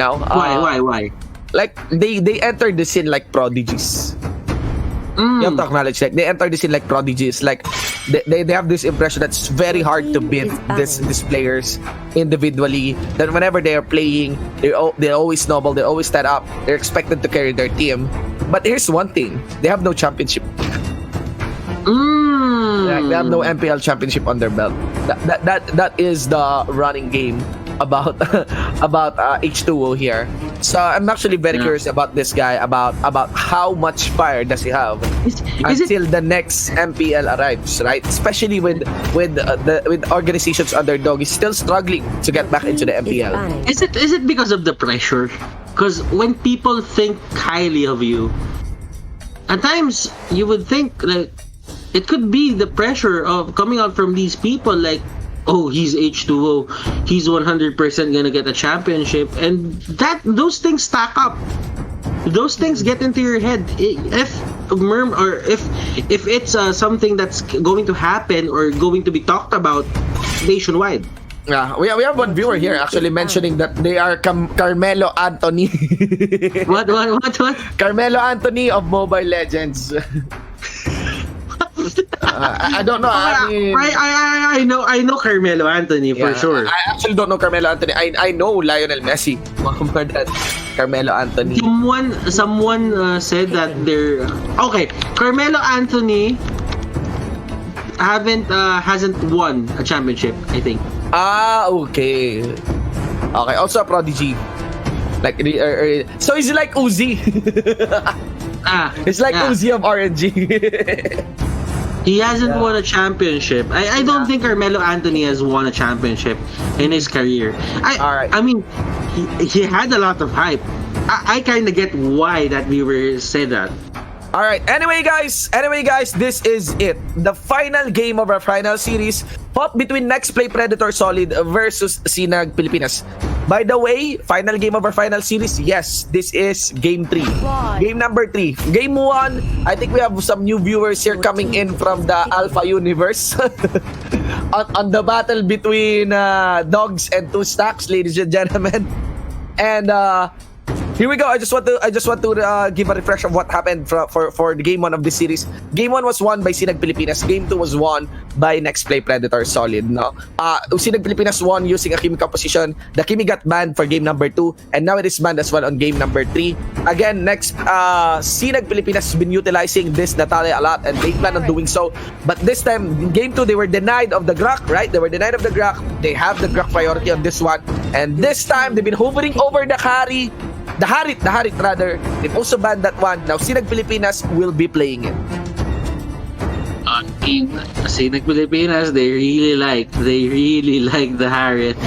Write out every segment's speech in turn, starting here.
Now, Why? like they entered the scene like prodigies. You have to acknowledge, like they enter the scene like prodigies. Like they have this impression that's very hard to beat these players individually. That whenever they are playing, they always snowball, they always stand up. They're expected to carry their team. But here's one thing: they have no championship. Like, they have no MPL championship on their belt. That is the running game about H2O here. So I'm actually very curious about this guy, about how much fire does he have until the next MPL arrives, right? Especially with organizations underdog, he's still struggling to get back into the MPL. Is it because of the pressure? Because when people think highly of you, at times you would think like it could be the pressure of coming out from these people, like, oh, he's H2O, he's 100% gonna get a championship, and those things stack up. Those things get into your head. If it's something that's going to happen or going to be talked about nationwide. Yeah, we have one viewer here actually mentioning that they are Carmelo Anthony. What? Carmelo Anthony of Mobile Legends. I don't know. I know Carmelo Anthony for sure. I actually don't know Carmelo Anthony. I know Lionel Messi more than Carmelo Anthony. Someone said that they're okay. Carmelo Anthony hasn't won a championship, I think. Okay. Also a prodigy. Like so he's like Uzi. It's like Uzi of RNG. He hasn't won a championship. I don't think Carmelo Anthony has won a championship in his career. I mean, he had a lot of hype. I kind of get why that viewer said that. All right. Anyway, guys, this is it. The final game of our final series fought between Nexplay Predator Solid versus Sinag Pilipinas. By the way, final game of our final series. Yes, this is game 3. Game number 3. Game 1, I think we have some new viewers here coming in from the Alpha universe. on the battle between Dogs and 2 Stacks, ladies and gentlemen. And here we go. I just want to give a refresh of what happened for the game 1 of this series. Game 1 was won by Sinag Pilipinas. Game 2 was won by Nexplay Predator Solid. No, Sinag Pilipinas won using a Kimi composition. The Kimi got banned for game number 2, and now it is banned as well on game number 3. Again, Sinag Pilipinas has been utilizing this Natalia a lot, and they plan on doing so. But this time, in game 2, they were denied of the Grak. Right? They were denied of the Grak. They have the Grak priority on this one, and this time they've been hovering over the carry. The Harit rather. They've also banned that one. Now Sinag Pilipinas will be playing it. In Sinag Pilipinas, they really like the Harit,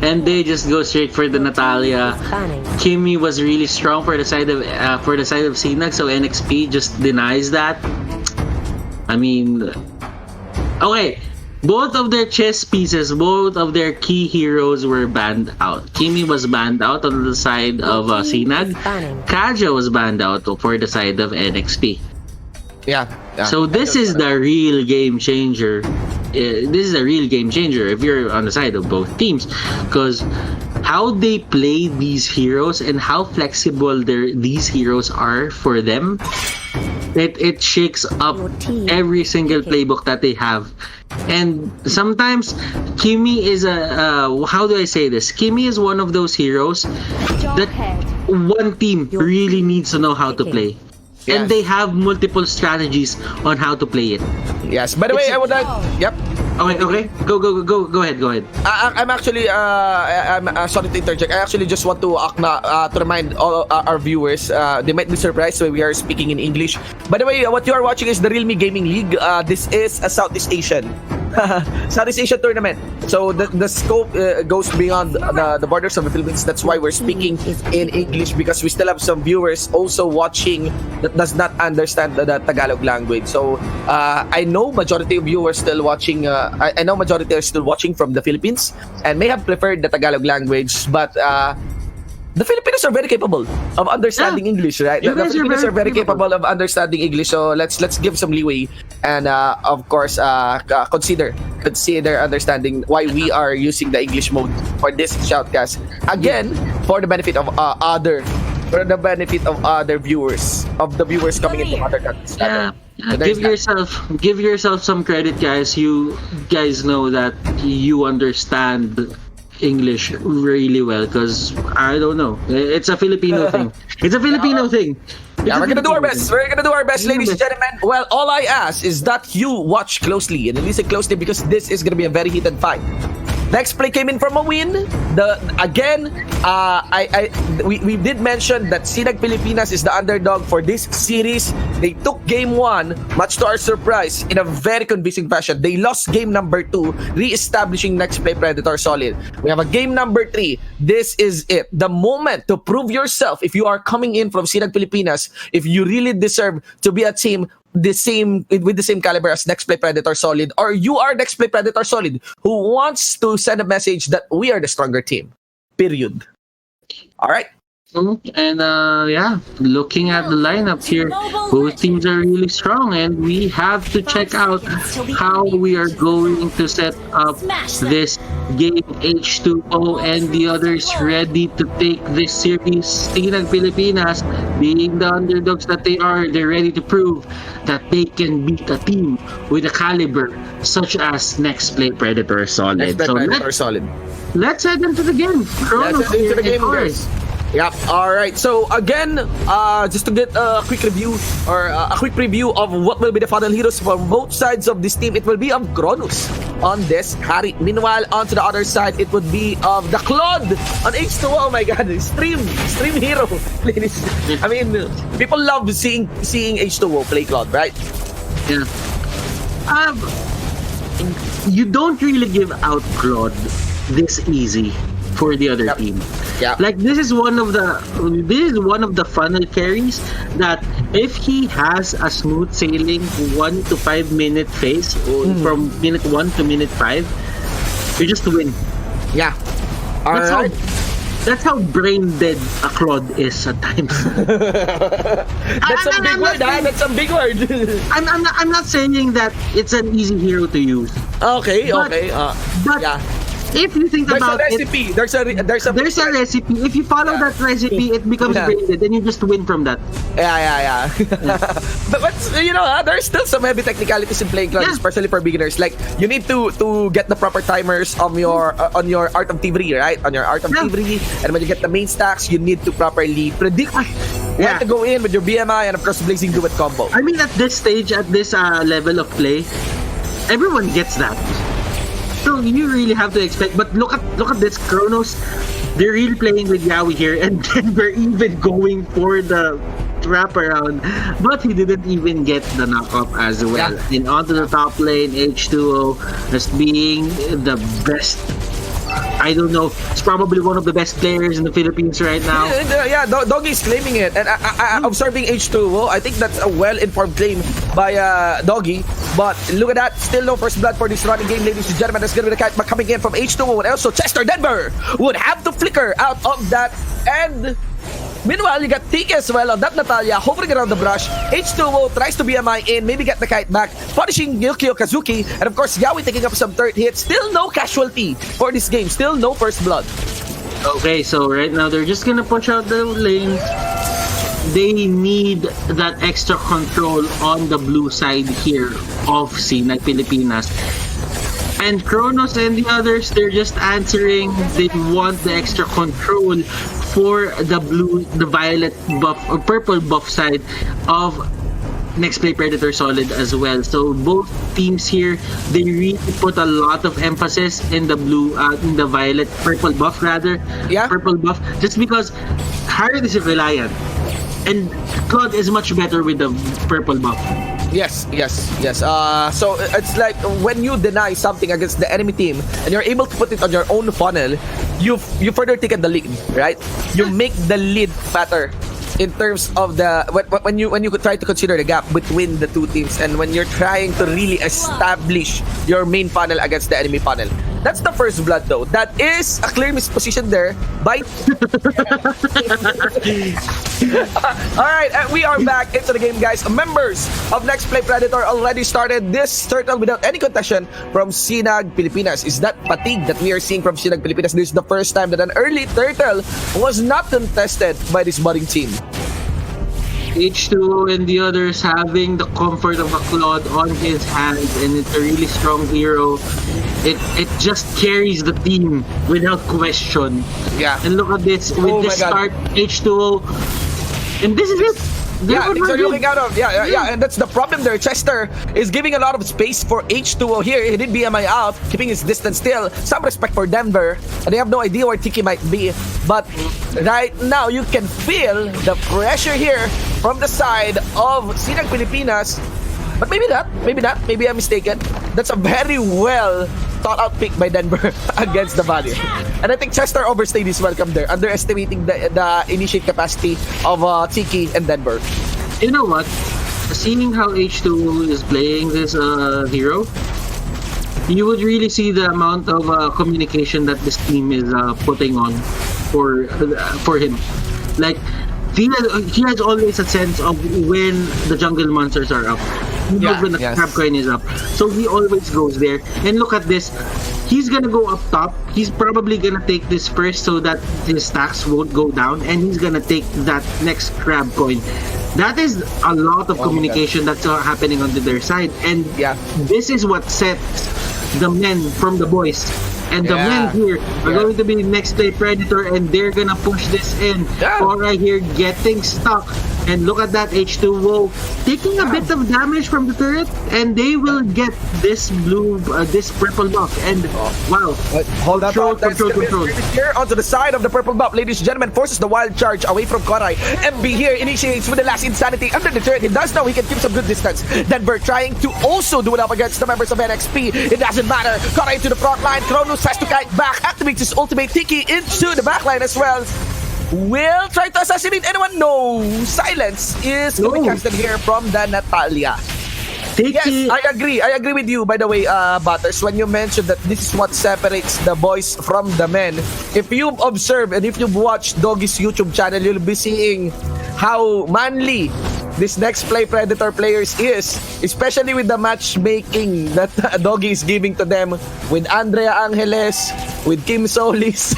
and they just go straight for the Natalia. Kimi was really strong for the side of Sinag, so NXP just denies that. I mean, okay. Both of their chess pieces, both of their key heroes were banned out. Kimi was banned out on the side of Sinag. Kaja was banned out for the side of NXP. Yeah. So this is the real game changer. This is a real game changer if you're on the side of both teams, because how they play these heroes and how flexible these heroes are for them, it shakes up every single playbook that they have. And sometimes Kimi is how do I say this? Kimi is one of those heroes that one team really needs to know how to play. Yes. And they have multiple strategies on how to play it. Yes. By the way, I would like. Yep. Okay. Go ahead. I'm actually I'm sorry to interject. I actually just want to remind all our viewers. They might be surprised when we are speaking in English. By the way, what you are watching is the Realme Gaming League. This is a Southeast Asian tournament. So the scope goes beyond the borders of the Philippines. That's why we're speaking in English, because we still have some viewers also watching that does not understand the Tagalog language. So I know majority of viewers still watching. I know majority are still watching from the Philippines and may have preferred the Tagalog language, but the Filipinos are very capable of understanding English, right? You The guys are Filipinos are very very capable of understanding English. So let's give some leeway and of course consider understanding why we are using the English mode for this shoutcast. Again, for the benefit of other viewers, coming in from other countries. Yeah. So there's Give yourself some credit, guys. You guys know that you understand English really well, because I don't know. It's a Filipino thing. It's a Filipino thing. Yeah, we're gonna do our best. We're gonna do our best, ladies and gentlemen. Well, all I ask is that you watch closely and listen closely, because this is gonna be a very heated fight. Nexplay came in from a win. We did mention that Sinag Pilipinas is the underdog for this series. They took game 1, much to our surprise, in a very convincing fashion. They lost game number 2, re-establishing Nexplay Predator solid. We have a game number 3. This is it. The moment to prove yourself if you are coming in from Sinag Pilipinas, if you really deserve to be a team with the same caliber as Nexplay Predator Solid, or you are Nexplay Predator Solid who wants to send a message that we are the stronger team. Period. All right. And yeah, looking at the lineup here, both teams are really strong, and we have to check out how we are going to set up this game. H2O and the others ready to take this series. Sinag Pilipinas, being the underdogs that they are, they're ready to prove that they can beat a team with a caliber such as Nexplay Predator Solid. Nexplay Predator Solid. Let's head into the game. Let's head into the game, guys. Yep. All right. So again, just to get a quick review or a quick preview of what will be the final heroes for both sides of this team, it will be of Kronos on this Harry. Meanwhile, onto the other side, it would be of the Claude on H2O. Oh my God, stream hero, ladies. I mean, people love seeing H2O play Claude, right? Yeah. You don't really give out Claude this easy for the other team. Yeah. Like this is one of the funnel carries that if he has a smooth sailing 1 to 5 minute phase, from minute 1 to minute 5, you just win. Yeah. All right. That's how brain dead a Claude is at times. That's a big word. That's a big word. I'm not saying that it's an easy hero to use. Okay. But yeah. If you think about recipe. it, There's a recipe. If you follow that recipe, it becomes braided, then you just win from that. Yeah. but you know, there's still some heavy technicalities in playing Claude, especially for beginners. Like you need to get the proper timers on your Art of Thievery, right? On your Art of Thievery, and when you get the main stacks, you need to properly predict when to go in with your BMI and of course Blazing Duet combo. I mean, at this stage, at this level of play, everyone gets that. So you really have to expect. But look at this Kronos. They're really playing with Yawi here, and then we're even going for the wraparound, but he didn't even get the knock-up as well. Yeah. And onto the top lane, H2O as being the best. I don't know. It's probably one of the best players in the Philippines right now. Yeah, Doggy's claiming it. And observing H2O, I think that's a well-informed claim by Doggy. But look at that. Still no first blood for this running game, ladies and gentlemen. That's going to be the kite coming in from H2O. And also Chester Denver would have to flicker out of that. And meanwhile, you got Tiki as well on that Natalia hovering around the brush. H2O tries to BMI in, maybe get the kite back, punishing Yukio Kazuki, and of course Yawi taking up some third hit. Still no casualty for this game, still no first blood. Okay, so right now they're just gonna push out the lane. They need that extra control on the blue side here of Sinag Pilipinas. And Kronos and the others, they're just answering. They want the extra control for the violet buff or purple buff side of Nexplay Predator Solid as well. So both teams here, they really put a lot of emphasis in the purple buff rather. Yeah. Purple buff, just because Harriet is reliant, and Claude is much better with the purple buff. Yes. So it's like when you deny something against the enemy team and you're able to put it on your own funnel, you further take the lead, right? You make the lead fatter in terms of the when you try to consider the gap between the two teams and when you're trying to really establish your main funnel against the enemy funnel. That's the first blood though. That is a clear misposition there by... Alright, we are back into the game, guys. Members of Nexplay Predator already started this turtle without any contention from Sinag Pilipinas. Is that fatigue that we are seeing from Sinag Pilipinas? This is the first time that an early turtle was not contested by this budding team. H2O and the others having the comfort of a Claude on his hands, and it's a really strong hero. It just carries the team without question. Yeah. And look at this with the start H2O, and this is it. Yeah, things are looking out of. Yeah, and that's the problem there. Chester is giving a lot of space for H2O here. He did BMI out, keeping his distance still. Some respect for Denver, and they have no idea where Tiki might be. But right now, you can feel the pressure here from the side of Sinag Pilipinas. But maybe not. Maybe I'm mistaken. That's a very well thought out pick by Denver against the Valley. And I think Chester overstayed his welcome there, underestimating the initiate capacity of Tiki and Denver. You know what? Seeing how H2 is playing this hero, you would really see the amount of communication that this team is putting on for him. Like, he has always a sense of when the jungle monsters are up. He knows when the crab coin is up. So he always goes there. And look at this. He's gonna go up top. He's probably gonna take this first so that his stacks won't go down. And he's gonna take that next crab coin. That is a lot of communication that's happening on their side. And this is what sets the men from the boys. And the men here are going to be Nexplay Predator, and they're gonna push this in. Cora here getting stuck. And look at that H2O taking a bit of damage from the turret, and they will get this this purple buff. And wow, hold that thought. Control. Here onto the side of the purple buff, ladies and gentlemen, forces the wild charge away from Korai. MB here initiates with the last insanity under the turret. He does know he can keep some good distance. Denver trying to also do it up against the members of NXP. It doesn't matter. Korai to the front line. Kronos has to kite back, activates his ultimate. Tiki into the back line as well. Will try to assassinate anyone? No. Silence is going casted here from the Natalia. Yes, I agree with you, by the way, Butters, when you mentioned that this is what separates the boys from the men. If you've observed and if you've watched Doggy's YouTube channel, you'll be seeing how manly this Nexplay Predator players is, especially with the matchmaking that Doggy is giving to them with Andrea Angeles, with Kim Solis.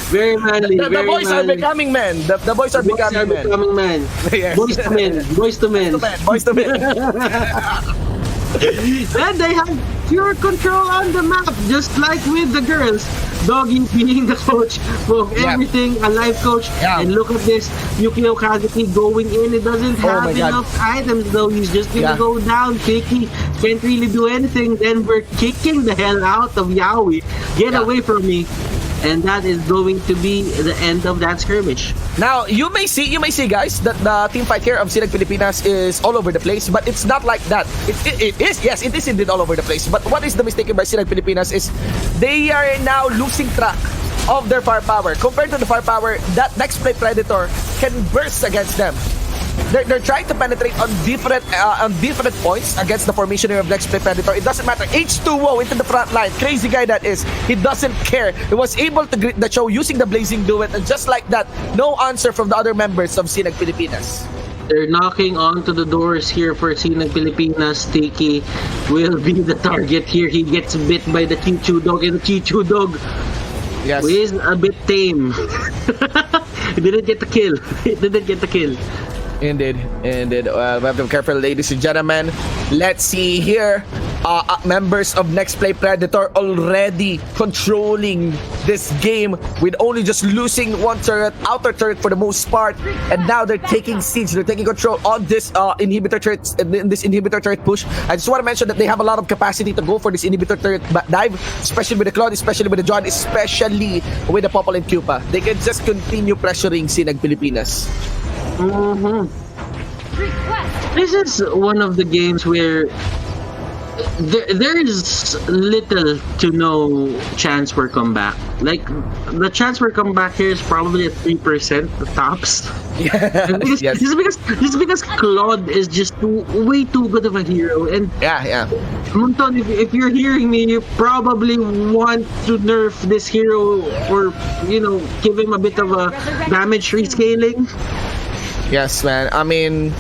Very manly. The boys are becoming men. The boys are becoming men. Yes. Boys to men. Boys to men. And they have pure control on the map, just like with the girls. Doggy being the coach of everything, a life coach. And look at this, Yukio Kazuki going in. It doesn't have enough items though. He's just gonna go down. Tiki can't really do anything. Then we're kicking the hell out of Yaoi. Get away from me. And that is going to be the end of that skirmish. Now, you may see, guys, that the team fight here of Sinag Pilipinas is all over the place, but it's not like that. It is indeed all over the place. But what is the mistake by Sinag Pilipinas is they are now losing track of their firepower. Compared to the firepower that Nexplay Predator can burst against them. They're trying to penetrate on different points against the formation of Nexplay Predator. It doesn't matter. H2O into the front line. Crazy guy that is. He doesn't care. He was able to greet the show using the Blazing Duet, and just like that, no answer from the other members of Sinag Pilipinas. They're knocking onto the doors here for Sinag Pilipinas. Tiki will be the target here. He gets bit by the Chichu dog, and the Chichu dog is a bit tame. He didn't get the kill. Indeed. We have to be careful, ladies and gentlemen. Let's see here. Members of Nexplay Predator already controlling this game with only just losing one turret, outer turret for the most part, and now they're taking siege. They're taking control on this inhibitor turret push. I just want to mention that they have a lot of capacity to go for this inhibitor turret dive, especially with the Claude, especially with the John, especially with the Popol and Cupa. They can just continue pressuring Sinag Pilipinas. This is one of the games where there is little to no chance for comeback. Like, the chance for comeback here is probably at 3% the tops. Yeah. Because, Yes. just because Claude is just way too good of a hero. And Yeah. Munton, if you're hearing me, you probably want to nerf this hero, or give him a bit of a damage rescaling. Yes, man. I mean,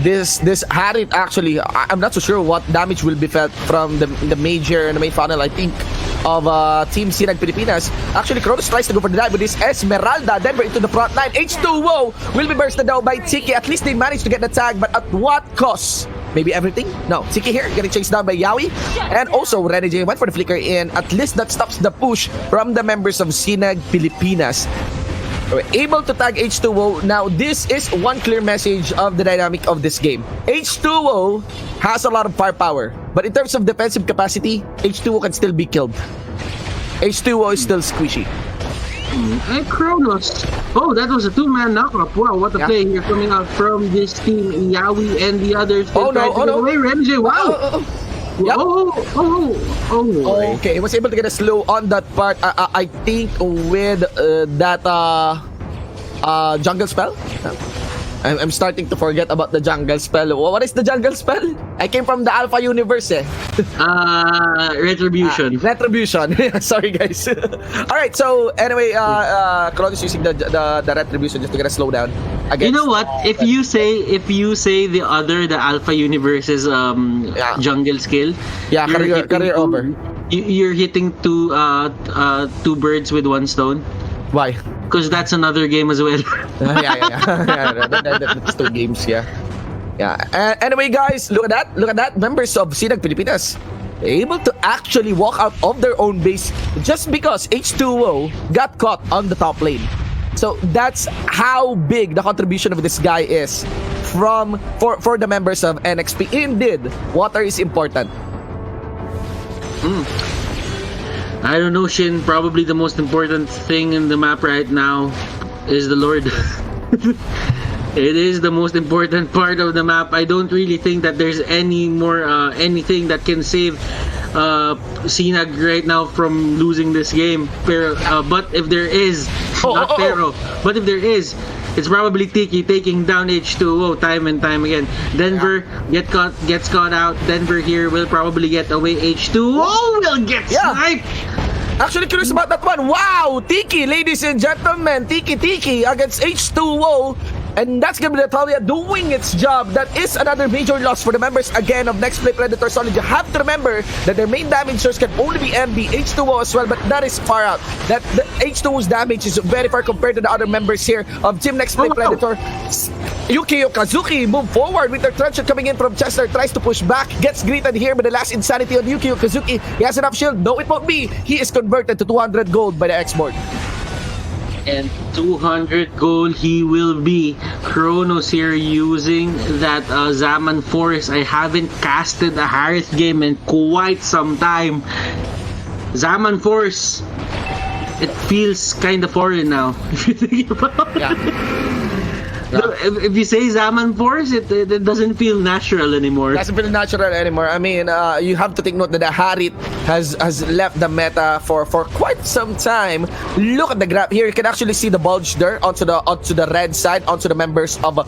this Harit actually, I'm not so sure what damage will be felt from the major and the main funnel, I think, of Team Sinag Pilipinas. Actually, Kronos tries to go for the dive with this Esmeralda. Denver into the front line. H2O will be bursted down by Tiki. At least they managed to get the tag, but at what cost? Maybe everything? No. Tiki here getting chased down by Yawi. And also, Rene J went for the flicker in. At least that stops the push from the members of Sinag Pilipinas. We're able to tag H2O. Now, this is one clear message of the dynamic of this game. H2O has a lot of firepower, but in terms of defensive capacity, H2O can still be killed. H2O is still squishy. And Kronos. Oh, that was a two-man knockup. Wow, what a play here coming out from this team. Yawi and the others. Oh no. Away. Renji, wow. Yep. Oh. Okay, he was able to get a slow on that part. I think with that jungle spell. I'm starting to forget about the jungle spell. What is the jungle spell? I came from the Alpha universe, eh. Retribution. Retribution. Sorry, guys. All right. So anyway, Claude is using the retribution just to get a slowdown. You know what? If you say the Alpha universe's jungle skill, career over. You're hitting two birds with one stone. Why? Because that's another game as well. Yeah. That's two games, yeah. Anyway, guys, look at that. Members of Sinag Pilipinas able to actually walk out of their own base just because H2O got caught on the top lane. So that's how big the contribution of this guy is for the members of NXP. Indeed, water is important. I don't know, Shin. Probably the most important thing in the map right now is the Lord. It is the most important part of the map. I don't really think that there's any more anything that can save Sinag right now from losing this game. But if there is, but if there is, it's probably Tiki taking down H2O time and time again. Denver gets caught out. Denver here will probably get away. H2O will get sniped. Actually curious about that one. Wow, Tiki, ladies and gentlemen, Tiki against H2O. And that's gonna be Natalia doing its job. That is another major loss for the members again of Nexplay Predator Solid. You have to remember that their main damage source can only be MB, H2O as well, but that is far out. That the H2O's damage is very far compared to the other members here of Team Nexplay Predator. Yukio Kazuki move forward with their truncheon coming in from Chester, tries to push back, gets greeted here by the last insanity on Yukio Kazuki. He has enough shield. No, it won't be. He is converted to 200 gold by the export. And 200 gold he will be. Kronos here using that Zaman Force. I haven't casted a Harith game in quite some time. Zaman Force, it feels kind of foreign now. If you think about it. If you say Zaman Force, it doesn't feel natural anymore. Doesn't feel natural anymore. I mean, you have to take note that the Harit has left the meta for quite some time. Look at the graph here. You can actually see the bulge there onto the red side, onto the members of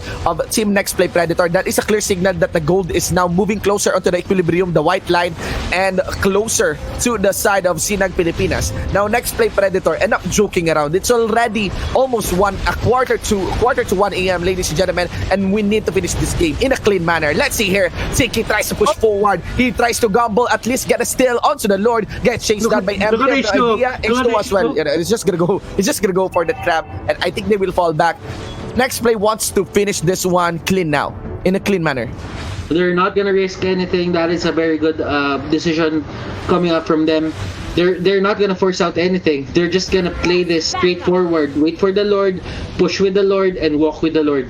Team Nexplay Predator. That is a clear signal that the gold is now moving closer onto the equilibrium, the white line, and closer to the side of Sinag Pilipinas. Now, Nexplay Predator, enough joking around. It's already almost a quarter to 1 a.m. ladies and gentlemen, and we need to finish this game in a clean manner. Let's see here. Tiki tries to push forward. He tries to gamble, at least get a steal onto the Lord. Gets chased down by MB. H2 as well. It's just gonna go for the trap, and I think they will fall back. Nexplay wants to finish this one clean now, in a clean manner. They're not gonna risk anything. That is a very good decision coming up from them. They're not gonna force out anything. They're just gonna play this straightforward. Wait for the Lord, push with the Lord, and walk with the Lord.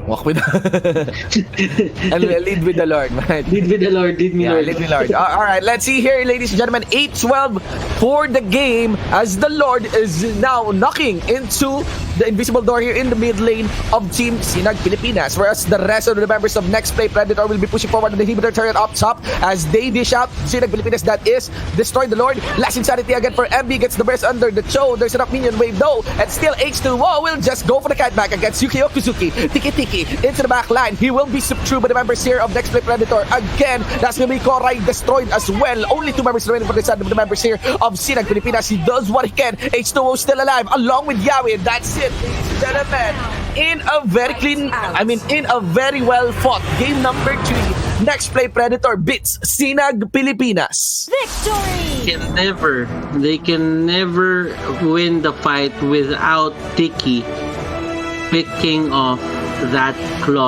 Walk with and lead with the Lord, man. Lead with the Lord, lead me, Lord. Lead me, Lord. All right, let's see here, ladies and gentlemen. 8-12 for the game as the Lord is now knocking into the invisible door here in the mid lane of Team Sinag Pilipinas, whereas the rest of the members of Nexplay Predator will be pushing forward on the inhibitor turret up top as they dish out Sinag Pilipinas, that is destroy the Lord. Last insanity again for MB, gets the burst under the Cho. There's enough minion wave though, and still H2O will just go for the cat back against Yuki Okuzuki. Tiki into the back line. He will be subdued by the members here of Nexplay Predator. Again, that's gonna be Korai destroyed as well. Only 2 members remaining for the side of the members here of Sinag Pilipinas. He does what he can. H2O still alive along with Yawi. That's it, ladies and gentlemen. In a very clean, in a very well fought game number 3, Nexplay Predator beats Sinag Pilipinas. Victory! They can never win the fight without Tiki picking off that claw.